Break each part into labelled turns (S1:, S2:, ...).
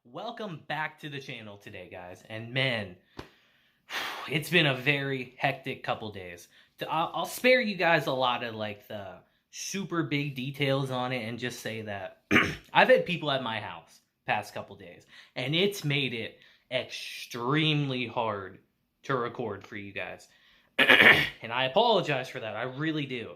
S1: Welcome back to the channel today, guys. And man, it's been a very hectic couple days. I'll spare you guys a lot of like the super big details on it and just say that I've had people at my house past couple days, and it's made it extremely hard to record for you guys. And I apologize for that. I really do.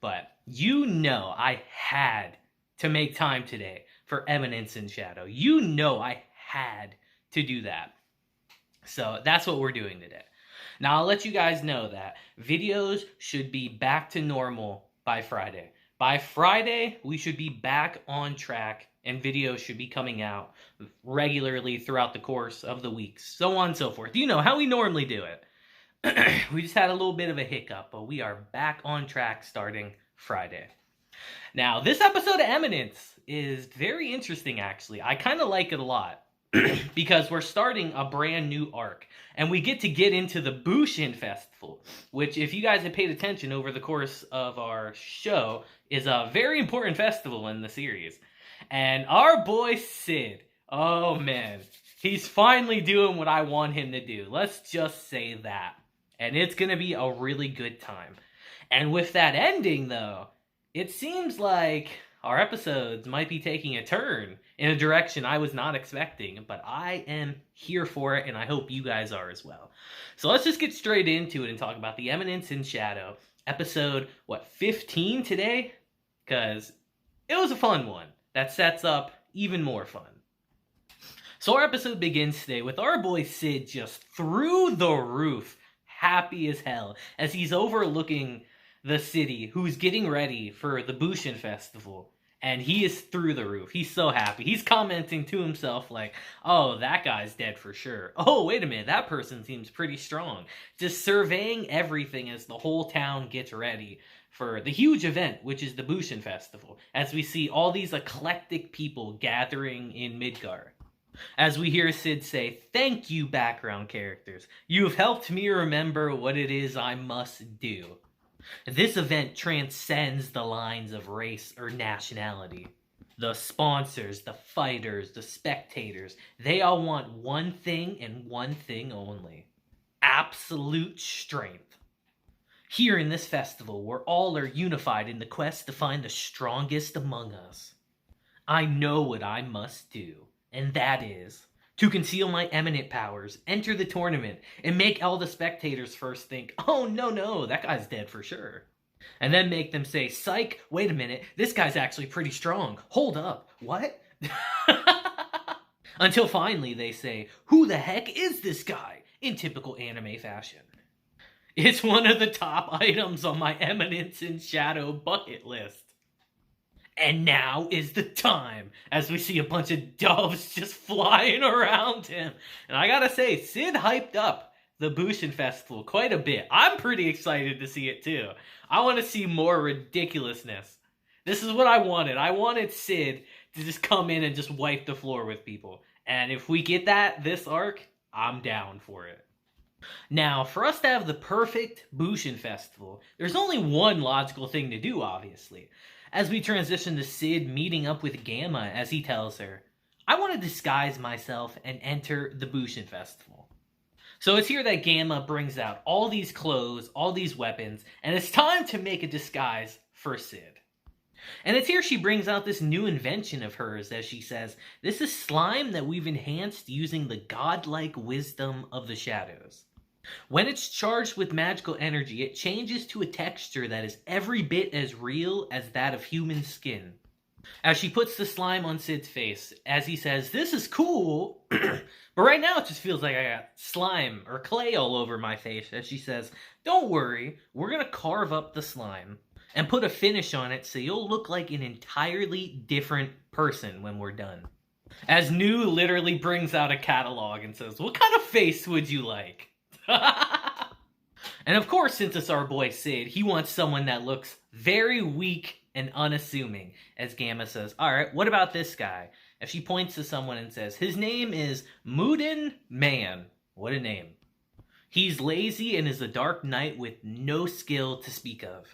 S1: But I had to make time today for Eminence in Shadow. I had to do that. So that's what we're doing today. Now, I'll let you guys know that videos should be back to normal by Friday. By Friday, we should be back on track, and videos should be coming out regularly throughout the course of the week, so on and so forth. You know how we normally do it. We just had a little bit of a hiccup, but we are back on track starting Friday. Now, this episode of Eminence is very interesting, actually. I kind of like it a lot because we're starting a brand new arc, and we get into the Bushin Festival, which, if you guys have paid attention over the course of our show, is a very important festival in the series. And our boy Sid, oh man, he's finally doing what I want him to do. Let's just say that. And it's going to be a really good time. And with that ending, though, it seems like our episodes might be taking a turn in a direction I was not expecting, but I am here for it, and I hope you guys are as well. So let's just get straight into it and talk about the Eminence in Shadow, episode, 15 today? Because it was a fun one that sets up even more fun. So our episode begins today with our boy Sid just through the roof, happy as hell, as he's overlooking the city, who's getting ready for the Bushin Festival, and he is through the roof. He's so happy. He's commenting to himself like, oh, that guy's dead for sure. Oh, wait a minute, that person seems pretty strong. Just surveying everything as the whole town gets ready for the huge event, which is the Bushin Festival, as we see all these eclectic people gathering in Midgar. As we hear Sid say, "Thank you, background characters. You have helped me remember what it is I must do." This event transcends the lines of race or nationality. The sponsors, the fighters, the spectators, they all want one thing and one thing only: absolute strength. Here in this festival, where all are unified in the quest to find the strongest among us, I know what I must do, and that is to conceal my eminent powers, enter the tournament, and make all the spectators first think, oh, no, that guy's dead for sure. And then make them say, psych, wait a minute, this guy's actually pretty strong. Hold up, what? Until finally they say, who the heck is this guy? In typical anime fashion. It's one of the top items on my Eminence in Shadow bucket list. And now is the time, as we see a bunch of doves just flying around him. And I gotta say, Sid hyped up the Bushin Festival quite a bit. I'm pretty excited to see it too. I want to see more ridiculousness. This is what I wanted. I wanted Sid to just come in and just wipe the floor with people. And if we get that this arc, I'm down for it. Now, for us to have the perfect Bushin Festival, there's only one logical thing to do, obviously. As we transition to Sid meeting up with Gamma, as he tells her, I want to disguise myself and enter the Bushin Festival. So it's here that Gamma brings out all these clothes, all these weapons, and it's time to make a disguise for Sid. And it's here she brings out this new invention of hers, as she says, this is slime that we've enhanced using the godlike wisdom of the shadows. When it's charged with magical energy, it changes to a texture that is every bit as real as that of human skin. As she puts the slime on Sid's face, as he says, this is cool, but right now it just feels like I got slime or clay all over my face. As she says, don't worry, we're going to carve up the slime and put a finish on it so you'll look like an entirely different person when we're done. As New literally brings out a catalog and says, what kind of face would you like? And of course, since it's our boy Sid, he wants someone that looks very weak and unassuming. As Gamma says, alright, what about this guy? If she points to someone and says, his name is Moodin Man. What a name. He's lazy and is a dark knight with no skill to speak of.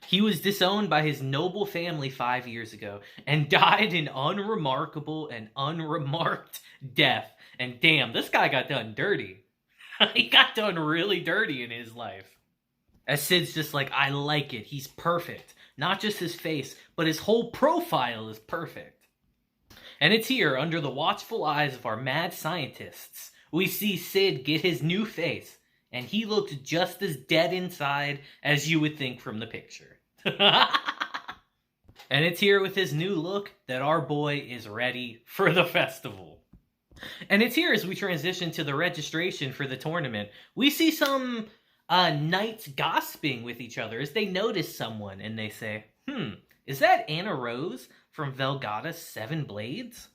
S1: He was disowned by his noble family 5 years ago and died an unremarkable and unremarked death. And damn, this guy got done dirty. He got done really dirty in his life. As Sid's just like, I like it. He's perfect. Not just his face, but his whole profile is perfect. And it's here, under the watchful eyes of our mad scientists, we see Sid get his new face, and he looks just as dead inside as you would think from the picture. And it's here with his new look that our boy is ready for the festival. And it's here as we transition to the registration for the tournament. We see some knights gossiping with each other as they notice someone, and they say, is that Anna Rose from Velgata's Seven Blades?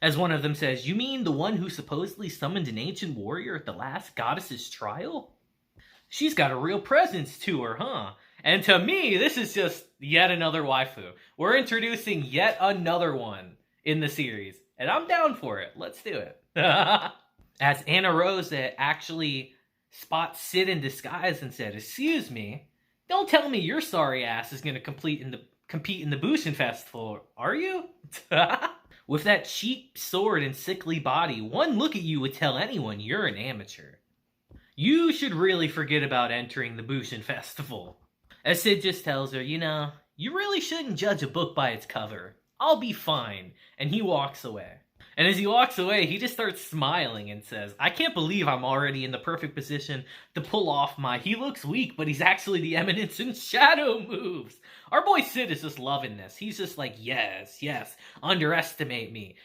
S1: As one of them says, you mean the one who supposedly summoned an ancient warrior at the last goddess's trial? She's got a real presence to her, huh? And to me, this is just yet another waifu. We're introducing yet another one in the series, and I'm down for it. Let's do it. As Anna Rose actually spots Sid in disguise and said, excuse me, don't tell me your sorry ass is going to compete in the Bushin Festival, are you? With that cheap sword and sickly body, one look at you would tell anyone you're an amateur. You should really forget about entering the Bushin Festival. As Sid just tells her, you know, you really shouldn't judge a book by its cover. I'll be fine. And he walks away. And as he walks away, he just starts smiling and says, I can't believe I'm already in the perfect position to pull off my he looks weak, but he's actually the Eminence in shadow moves. Our boy Sid is just loving this. He's just like, yes, underestimate me.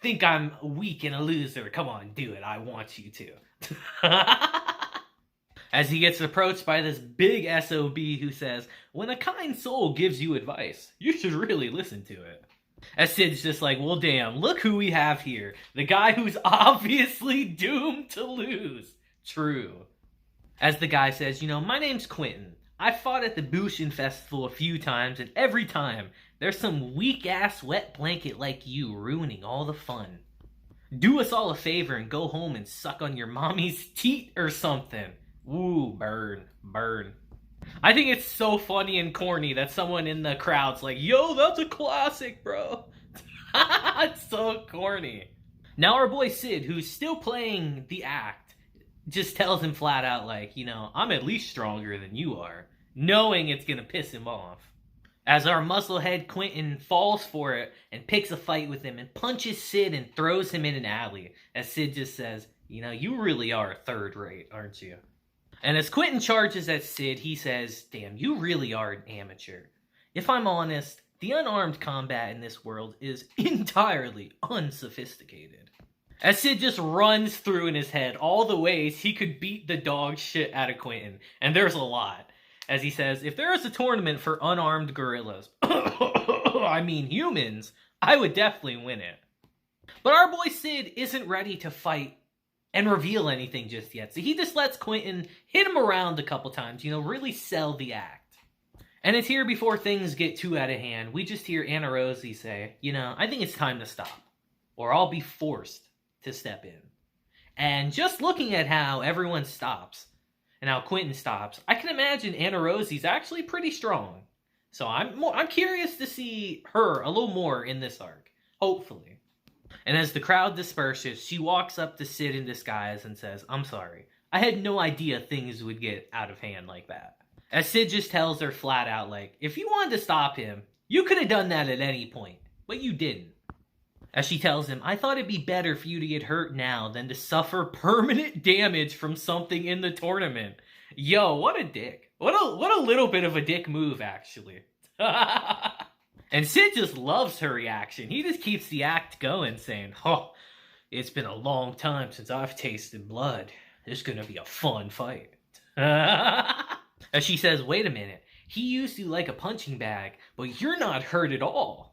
S1: Think I'm weak and a loser. Come on, do it. I want you to. As he gets approached by this big SOB who says, when a kind soul gives you advice, you should really listen to it. As Sid's just like, well damn, look who we have here. The guy who's obviously doomed to lose. True. As the guy says, you know, my name's Quentin. I fought at the Bushin Festival a few times, and every time, there's some weak-ass wet blanket like you ruining all the fun. Do us all a favor and go home and suck on your mommy's teat or something. Ooh, burn. I think it's so funny and corny that someone in the crowd's like, yo, that's a classic, bro. It's so corny. Now our boy Sid, who's still playing the act, just tells him flat out like, you know, I'm at least stronger than you are, knowing it's gonna piss him off. As our musclehead Quentin falls for it and picks a fight with him and punches Sid and throws him in an alley, as Sid just says, you know, you really are third rate, aren't you? And as Quentin charges at Sid, he says, damn, you really are an amateur. If I'm honest, the unarmed combat in this world is entirely unsophisticated. As Sid just runs through in his head all the ways he could beat the dog shit out of Quentin, and there's a lot. As he says, if there is a tournament for unarmed gorillas, I mean humans, I would definitely win it. But our boy Sid isn't ready to fight and reveal anything just yet. So he just lets Quentin hit him around a couple times, you know, really sell the act. And it's here before things get too out of hand. We just hear Anna Rosie say, you know, I think it's time to stop, or I'll be forced to step in. And just looking at how everyone stops, and how Quentin stops, I can imagine Anna Rosie's actually pretty strong. So I'm curious to see her a little more in this arc, hopefully. And as the crowd disperses, she walks up to Sid in disguise and says, I'm sorry. I had no idea things would get out of hand like that. As Sid just tells her flat out, like, if you wanted to stop him, you could have done that at any point, but you didn't. As she tells him, I thought it'd be better for you to get hurt now than to suffer permanent damage from something in the tournament. Yo, what a dick. What a little bit of a dick move, actually. And Sid just loves her reaction. He just keeps the act going, saying, oh, it's been a long time since I've tasted blood. This is going to be a fun fight. As she says, wait a minute. He used you like a punching bag, but you're not hurt at all.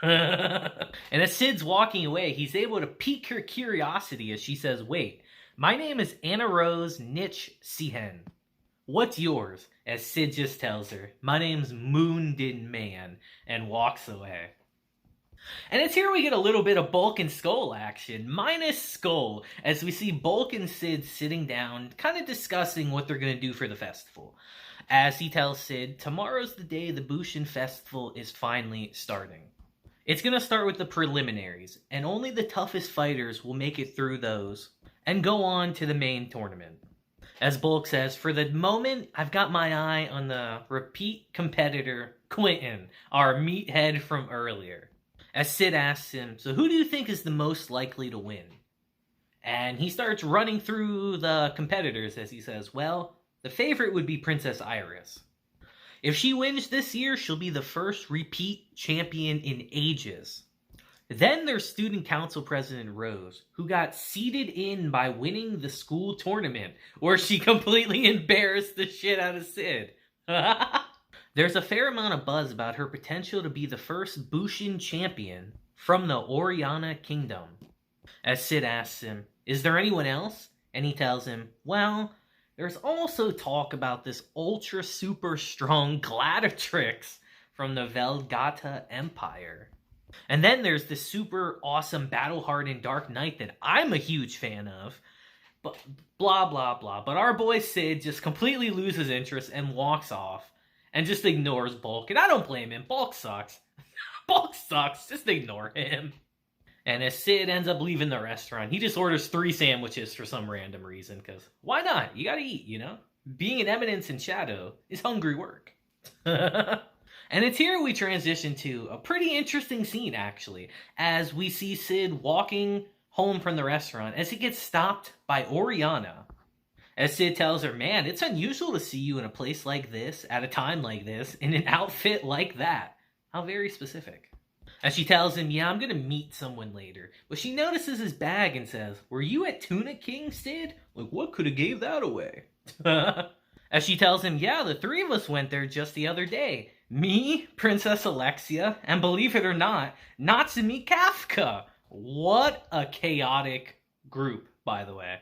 S1: And as Sid's walking away, he's able to pique her curiosity as she says, wait, my name is Anna Rose Nitch Sihen. What's yours? As Sid just tells her, my name's Moondin Man, and walks away. And it's here we get a little bit of Bulk and Skull action, minus Skull, as we see Bulk and Sid sitting down, kind of discussing what they're going to do for the festival. as he tells Sid, tomorrow's the day the Bushin Festival is finally starting. It's going to start with the preliminaries, and only the toughest fighters will make it through those and go on to the main tournament. As Bulk says, for the moment, I've got my eye on the repeat competitor, Quentin, our meathead from earlier. As Sid asks him, so who do you think is the most likely to win? And he starts running through the competitors as he says, well, the favorite would be Princess Iris. If she wins this year, she'll be the first repeat champion in ages. Then there's student council president Rose, who got seeded in by winning the school tournament, where she completely embarrassed the shit out of Sid. There's a fair amount of buzz about her potential to be the first Bushin champion from the Orianna kingdom. As Sid asks him, is there anyone else? And he tells him, well, there's also talk about this ultra super strong Gladiatrix from the Velgata Empire. And then there's this super awesome battle-hardened Dark Knight that I'm a huge fan of. But blah, blah, blah. But our boy Sid just completely loses interest and walks off. And just ignores Bulk. And I don't blame him. Bulk sucks. Bulk sucks. Just ignore him. And as Sid ends up leaving the restaurant, he just orders 3 sandwiches for some random reason. Because why not? You gotta eat, you know? Being an Eminence in Shadow is hungry work. And it's here we transition to a pretty interesting scene, actually, as we see Sid walking home from the restaurant as he gets stopped by Orianna. As Sid tells her, man, it's unusual to see you in a place like this, at a time like this, in an outfit like that. How very specific. As she tells him, yeah, I'm gonna meet someone later. But she notices his bag and says, were you at Tuna King, Sid? Like, what could have gave that away? As she tells him, yeah, the 3 of us went there just the other day. Me, Princess Alexia, and believe it or not, Natsumi Kafka. What a chaotic group, by the way.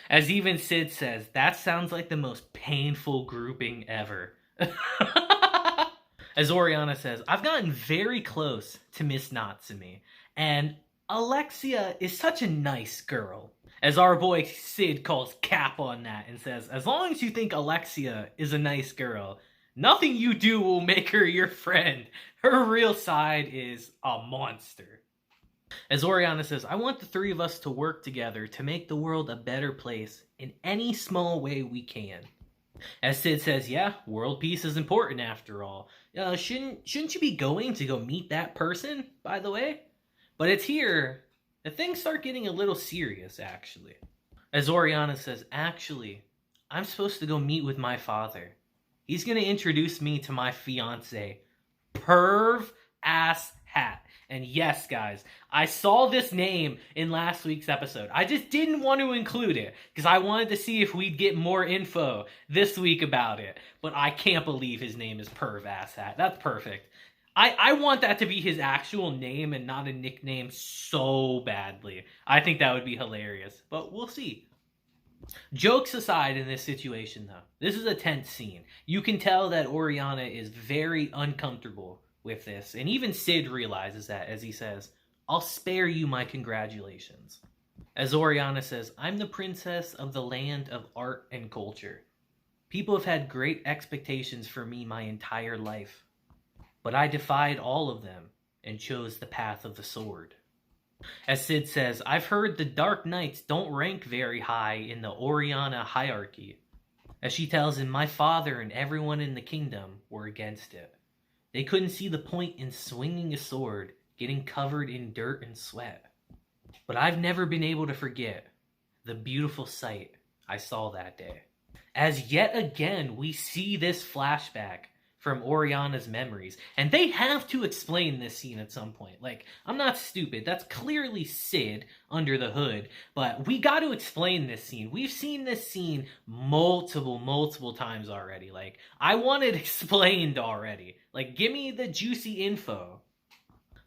S1: As even Sid says, that sounds like the most painful grouping ever. As Orianna says, I've gotten very close to Miss Natsumi, and Alexia is such a nice girl. As our boy Sid calls cap on that and says, as long as you think Alexia is a nice girl, nothing you do will make her your friend. Her real side is a monster. As Orianna says, I want the 3 of us to work together to make the world a better place in any small way we can. As Sid says, yeah, world peace is important after all. Shouldn't you be going to go meet that person, by the way? But it's here that things start getting a little serious, actually. As Orianna says, actually, I'm supposed to go meet with my father. He's going to introduce me to my fiance, Perv Ass Hat. And yes, guys, I saw this name in last week's episode. I just didn't want to include it because I wanted to see if we'd get more info this week about it. But I can't believe his name is Perv Ass Hat. That's perfect. I want that to be his actual name and not a nickname so badly. I think that would be hilarious. But we'll see. Jokes aside in this situation, though, this is a tense scene. You can tell that Orianna is very uncomfortable with this, and even Sid realizes that as he says, I'll spare you my congratulations. As Orianna says, I'm the princess of the land of art and culture. People have had great expectations for me my entire life, but I defied all of them and chose the path of the sword. As Sid says, I've heard the Dark Knights don't rank very high in the Orianna hierarchy. As she tells him, my father and everyone in the kingdom were against it. They couldn't see the point in swinging a sword, getting covered in dirt and sweat. But I've never been able to forget the beautiful sight I saw that day. As yet again, we see this flashback from Orianna's memories. And they have to explain this scene at some point. Like, I'm not stupid. That's clearly Sid under the hood. But we got to explain this scene. We've seen this scene multiple times already. Like, I want it explained already. Like, give me the juicy info.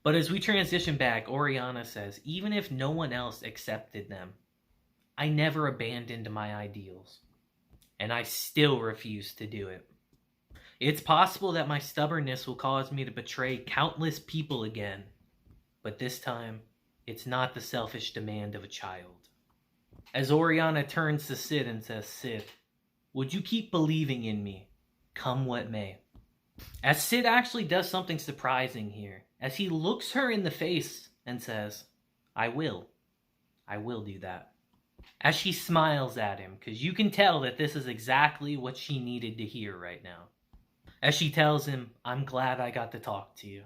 S1: But as we transition back, Orianna says, even if no one else accepted them, I never abandoned my ideals. And I still refuse to do it. It's possible that my stubbornness will cause me to betray countless people again. But this time, it's not the selfish demand of a child. As Orianna turns to Sid and says, Sid, Would you keep believing in me, come what may? As Sid actually does something surprising here, as he looks her in the face and says, I will do that. As she smiles at him, because you can tell that this is exactly what she needed to hear right now. As she tells him, I'm glad I got to talk to you.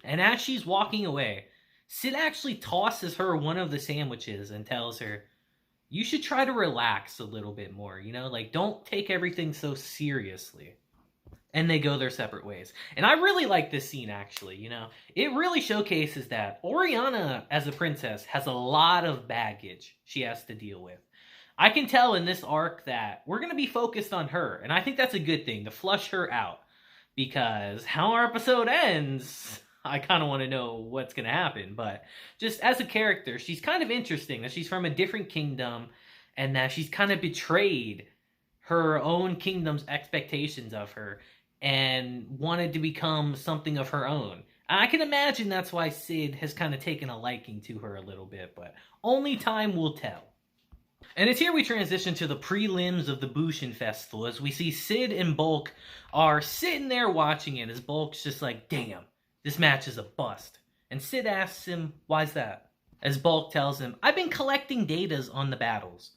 S1: And as she's walking away, Sid actually tosses her one of the sandwiches and tells her, you should try to relax a little bit more, like don't take everything so seriously. And they go their separate ways. And I really like this scene, actually, It really showcases that Orianna, as a princess, has a lot of baggage she has to deal with. I can tell in this arc that we're going to be focused on her. And I think that's a good thing, to flush her out. Because how our episode ends, I kind of want to know what's going to happen. But just as a character, she's kind of interesting. That she's from a different kingdom. And that she's kind of betrayed her own kingdom's expectations of her. And wanted to become something of her own. I can imagine that's why Sid has kind of taken a liking to her a little bit. But only time will tell. And it's here we transition to the prelims of the Bushin Festival, as we see Sid and Bulk are sitting there watching it, as Bulk's just like, damn, this match is a bust. And Sid asks him, why's that? As Bulk tells him, I've been collecting datas on the battles.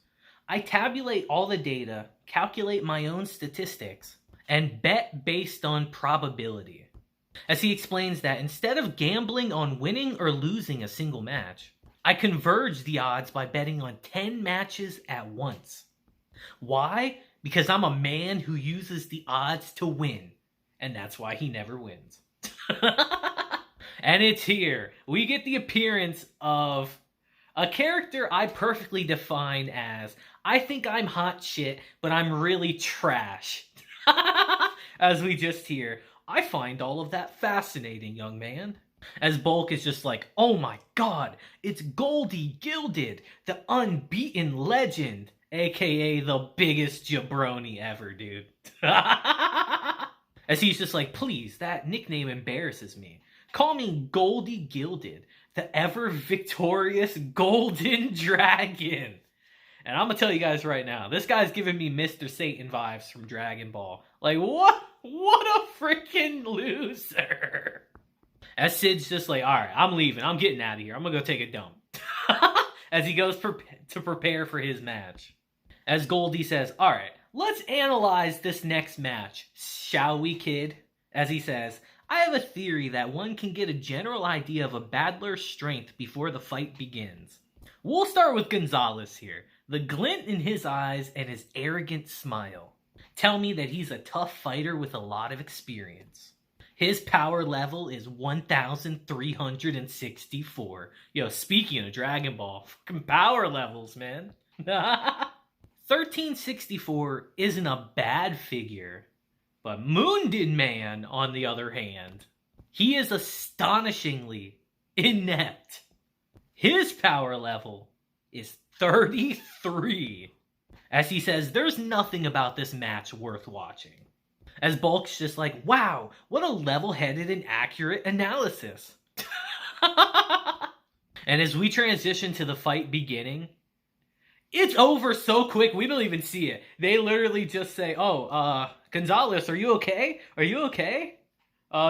S1: I tabulate all the data, calculate my own statistics, and bet based on probability. As he explains that instead of gambling on winning or losing a single match, I converge the odds by betting on 10 matches at once. Why? Because I'm a man who uses the odds to win. And that's why he never wins. And it's here. We get the appearance of a character I perfectly define as, I think I'm hot shit, but I'm really trash. As we just hear, I find all of that fascinating, young man. As Bulk is just like, oh my god, it's Goldie Gilded, the unbeaten legend, aka the biggest jabroni ever, dude. As he's just like, please, that nickname embarrasses me. Call me Goldie Gilded, the ever victorious golden dragon. And I'm gonna tell you guys right now, this guy's giving me Mr. Satan vibes from Dragon Ball. Like, what a freaking loser. As Sid's just like, alright, I'm leaving. I'm getting out of here. I'm gonna go take a dump. As he goes to prepare for his match. As Goldie says, alright, let's analyze this next match. Shall we, kid? As he says, I have a theory that one can get a general idea of a battler's strength before the fight begins. We'll start with Gonzalez here. The glint in his eyes and his arrogant smile tell me that he's a tough fighter with a lot of experience. His power level is 1,364. Yo, speaking of Dragon Ball, fucking power levels, man. 1364 isn't a bad figure, but Moonded Man, on the other hand, he is astonishingly inept. His power level is 33. As he says, there's nothing about this match worth watching. As Bulk's just like, wow, what a level-headed and accurate analysis. And as we transition to the fight beginning, it's over so quick, we don't even see it. They literally just say, Gonzalez, are you okay? Are you okay?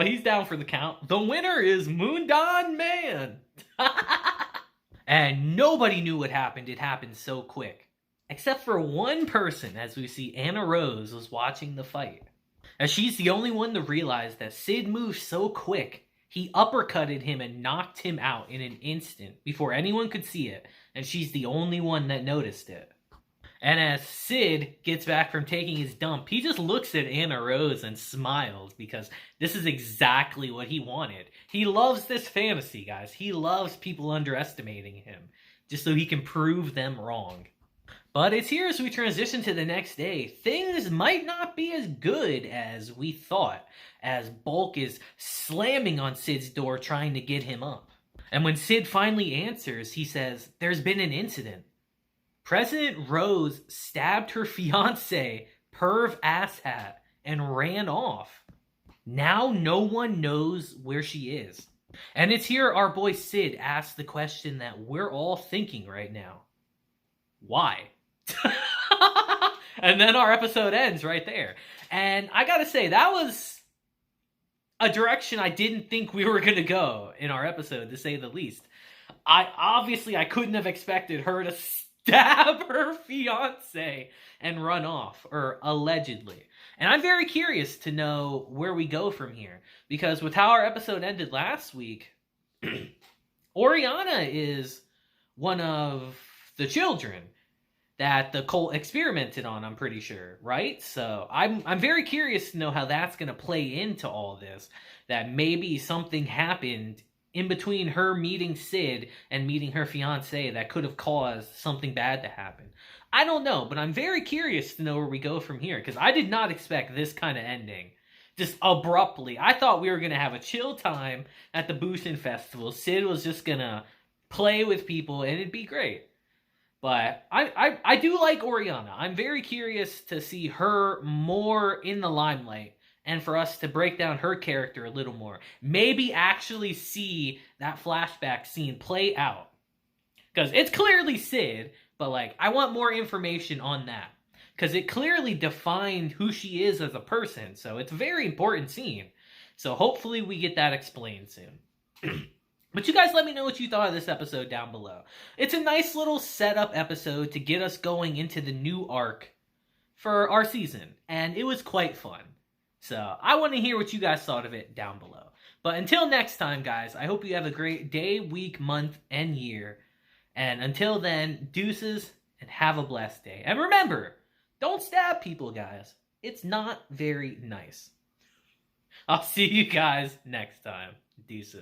S1: He's down for the count. The winner is Moondon Man. And nobody knew what happened. It happened so quick. Except for one person, as we see Anna Rose was watching the fight. As she's the only one to realize that Sid moved so quick, he uppercutted him and knocked him out in an instant before anyone could see it, and she's the only one that noticed it. And as Sid gets back from taking his dump, he just looks at Anna Rose and smiles because this is exactly what he wanted. He loves this fantasy, guys. He loves people underestimating him just so he can prove them wrong. But it's here as we transition to the next day. Things might not be as good as we thought, as Bulk is slamming on Sid's door trying to get him up. And when Sid finally answers, he says, there's been an incident. President Rose stabbed her fiancé, perv asshat, and ran off. Now no one knows where she is. And it's here our boy Sid asks the question that we're all thinking right now. Why? And then our episode ends right there. And I gotta say, that was a direction I didn't think we were gonna go in our episode, to say the least. I couldn't have expected her to stab her fiance and run off, or allegedly. And I'm very curious to know where we go from here, because with how our episode ended last week, Orianna is one of the children that the cult experimented on, I'm pretty sure, right? So I'm very curious to know how that's going to play into all this, that maybe something happened in between her meeting Sid and meeting her fiance that could have caused something bad to happen. I don't know, but I'm very curious to know where we go from here, because I did not expect this kind of ending. Just abruptly. I thought we were going to have a chill time at the Bushin Festival. Sid was just going to play with people and it'd be great. But I do like Orianna. I'm very curious to see her more in the limelight, and for us to break down her character a little more. Maybe actually see that flashback scene play out. Because it's clearly Sid, but like, I want more information on that. Because it clearly defined who she is as a person. So it's a very important scene. So hopefully we get that explained soon. But you guys let me know what you thought of this episode down below. It's a nice little setup episode to get us going into the new arc for our season. And it was quite fun. So I want to hear what you guys thought of it down below. But until next time, guys, I hope you have a great day, week, month, and year. And until then, deuces, and have a blessed day. And remember, don't stab people, guys. It's not very nice. I'll see you guys next time. Deuces.